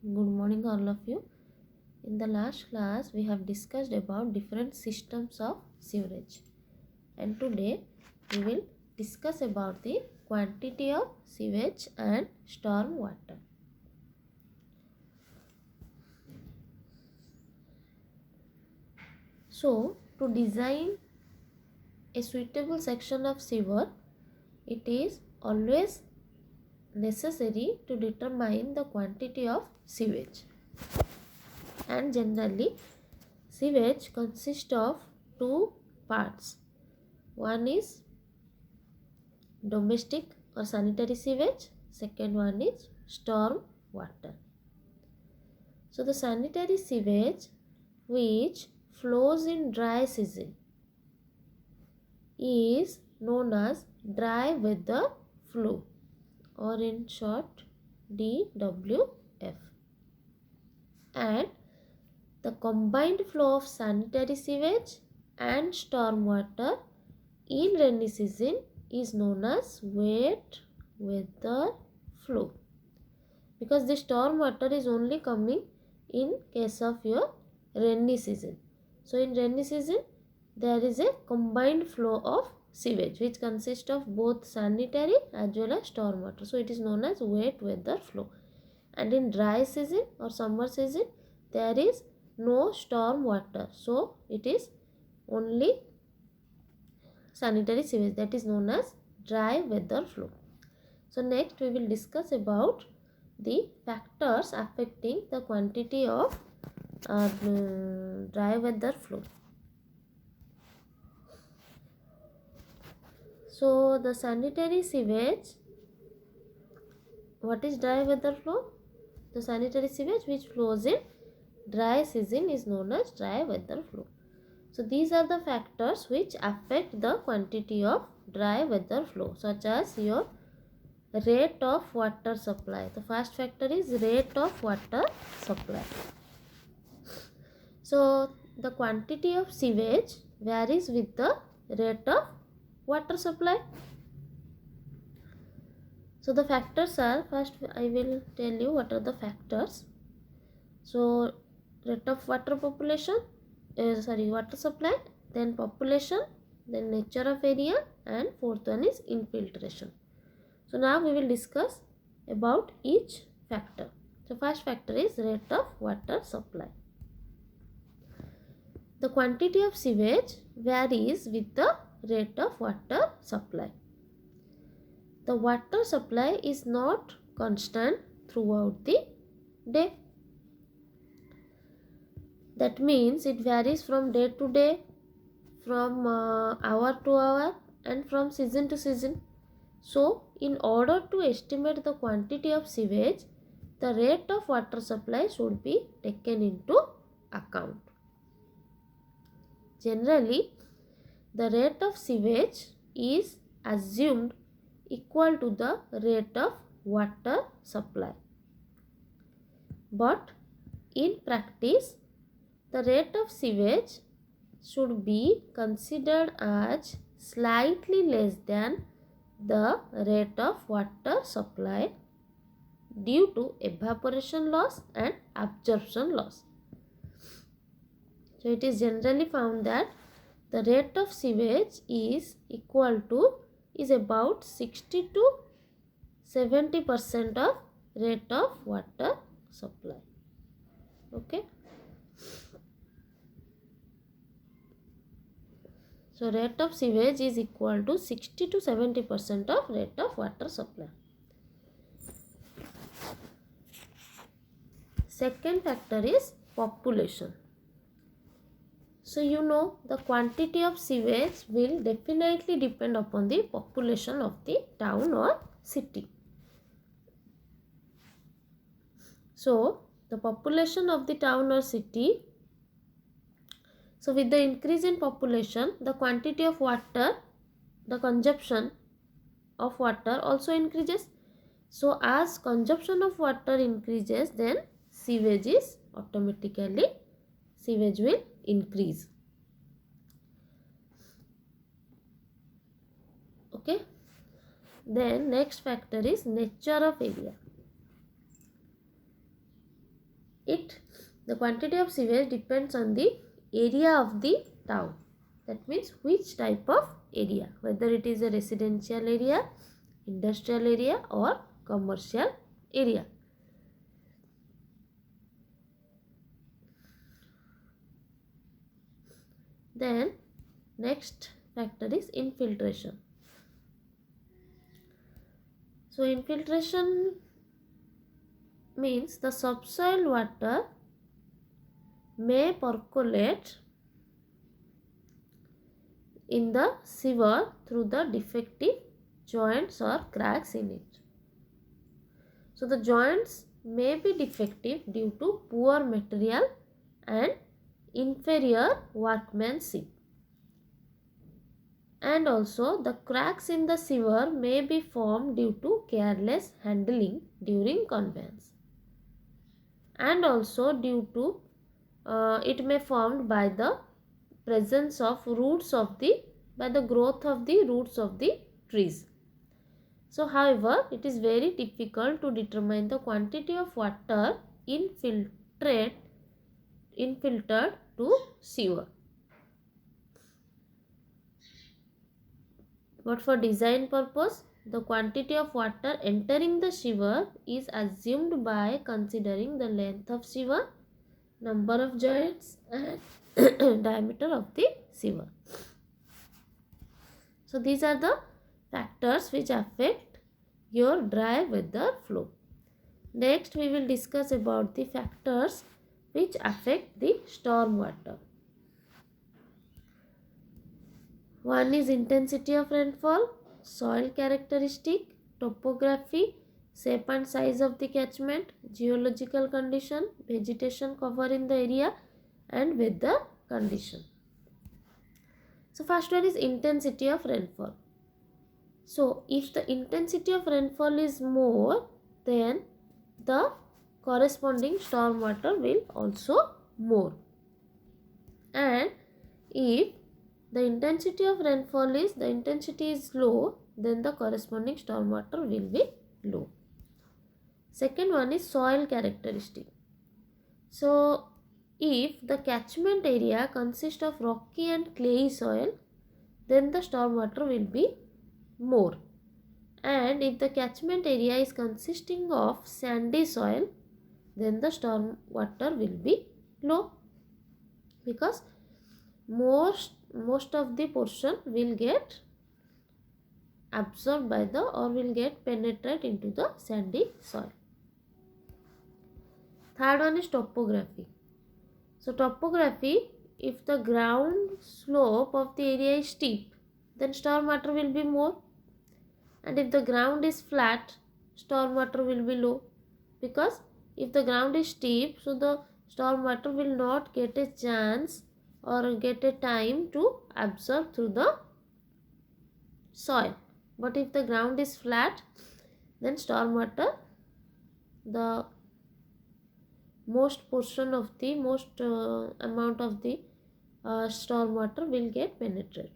Good morning all of you. In the last class we have discussed about different systems of sewerage, and today we will discuss about the quantity of sewage and storm water. So to design a suitable section of sewer, it is always necessary to determine the quantity of sewage, and generally sewage consists of two parts. One is domestic or sanitary sewage, second one is storm water. So the sanitary sewage which flows in dry season is known as dry weather flow, or in short D.W.F. And the combined flow of sanitary sewage and storm water in rainy season is known as wet weather flow, because the storm water is only coming in case of your rainy season. So in rainy season there is a combined flow of sewage which consists of both sanitary as well as storm water. So it is known as wet weather flow. And in dry season or summer season there is no storm water, so it is only sanitary sewage, that is known as dry weather flow. So next we will discuss about the factors affecting the quantity of dry weather flow. So the sanitary sewage, what is dry weather flow? The sanitary sewage which flows in dry season is known as dry weather flow. So these are the factors which affect the quantity of dry weather flow, such as your rate of water supply. The first factor is rate of water supply. So the quantity of sewage varies with the rate of water supply. So the factors are, first I will tell you what are the factors. So rate of water population, water supply, then population, then nature of area, and fourth one is infiltration. So now we will discuss about each factor. So first factor is rate of water supply. The quantity of sewage varies with the rate of water supply. The water supply is not constant throughout the day. That means it varies from day to day, from hour to hour, and from season to season. So in order to estimate the quantity of sewage, the rate of water supply should be taken into account. Generally, the rate of sewage is assumed equal to the rate of water supply. But in practice, the rate of sewage should be considered as slightly less than the rate of water supply due to evaporation loss and absorption loss. So it is generally found that the rate of sewage is about 60 to 70% of rate of water supply. Okay. So rate of sewage is equal to 60 to 70% of rate of water supply. Second factor is population. So you know the quantity of sewage will definitely depend upon the population of the town or city. So the population of the town or city, so with the increase in population, the quantity of water, the consumption of water also increases. So as consumption of water increases, then sewage will increase. Okay. Then next factor is nature of area. the quantity of sewage depends on the area of the town. That means which type of area, whether it is a residential area, industrial area or commercial area. Then next factor is infiltration. So infiltration means the subsoil water may percolate in the sewer through the defective joints or cracks in it. So the joints may be defective due to poor material and inferior workmanship. And also the cracks in the sewer may be formed due to careless handling during conveyance. And also due to it may formed by the presence of by the growth of the roots of the trees. So however, it is very difficult to determine the quantity of water infiltrated to sewer. But for design purpose, the quantity of water entering the sewer is assumed by considering the length of sewer, number of joints and diameter of the sewer. So these are the factors which affect your dry weather flow. Next we will discuss about the factors which affect the storm water. One is intensity of rainfall, soil characteristic, topography, shape and size of the catchment, geological condition, vegetation cover in the area and weather condition. So first one is intensity of rainfall. So if the intensity of rainfall is more, then the corresponding storm water will also more. And if the intensity of rainfall is low, then the corresponding storm water will be low. Second one is soil characteristic. So if the catchment area consists of rocky and clayey soil, then the storm water will be more. And if the catchment area is consisting of sandy soil, then the storm water will be low, because most of the portion will get absorbed by the or will get penetrate into the sandy soil. Third one is topography. So topography, if the ground slope of the area is steep, then storm water will be more, and if the ground is flat, storm water will be low, because if the ground is steep, so the storm water will not get a chance or get a time to absorb through the soil. But if the ground is flat, then storm water, the most amount of the storm water will get penetrated.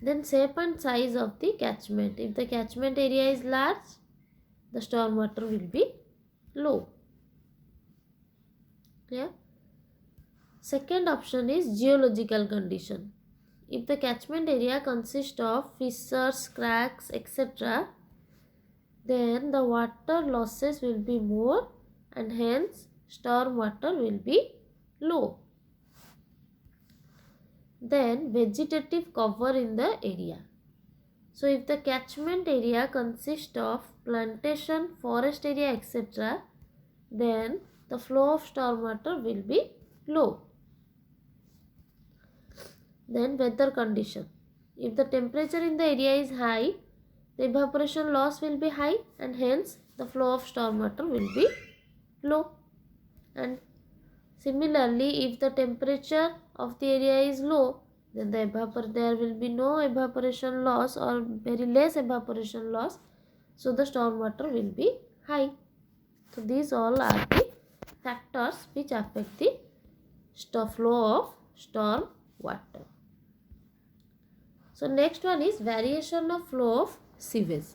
Then shape and size of the catchment. If the catchment area is large, the storm water will be low. Clear? Second option is geological condition. If the catchment area consists of fissures, cracks, etc., then the water losses will be more and hence storm water will be low. Then vegetative cover in the area. So if the catchment area consists of plantation, forest area, etc., then the flow of storm water will be low. Then weather condition. If the temperature in the area is high, the evaporation loss will be high and hence the flow of storm water will be low. And similarly, if the temperature of the area is low, then there will be no evaporation loss or very less evaporation loss, so the storm water will be high. So these all are the factors which affect the flow of storm water. So next one is variation of flow of sewage.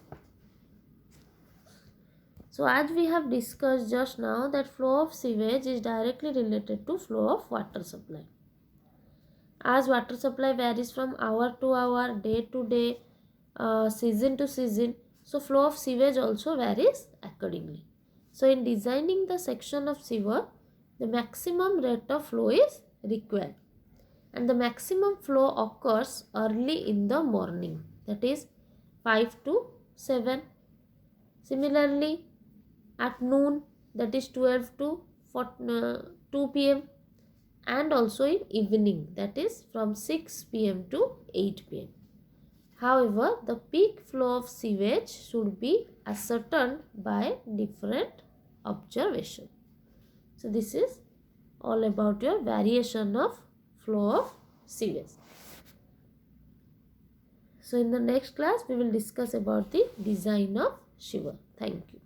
So as we have discussed just now, that flow of sewage is directly related to flow of water supply. As water supply varies from hour to hour, day to day, season to season, so flow of sewage also varies accordingly. So in designing the section of sewer, the maximum rate of flow is required, and the maximum flow occurs early in the morning, that is 5 to 7. Similarly, at noon, that is 12 to 2 p.m., and also in evening, that is from 6 p.m. to 8 p.m. However, the peak flow of sewage should be ascertained by different observation. So this is all about your variation of flow of sewage. So in the next class, we will discuss about the design of sewer. Thank you.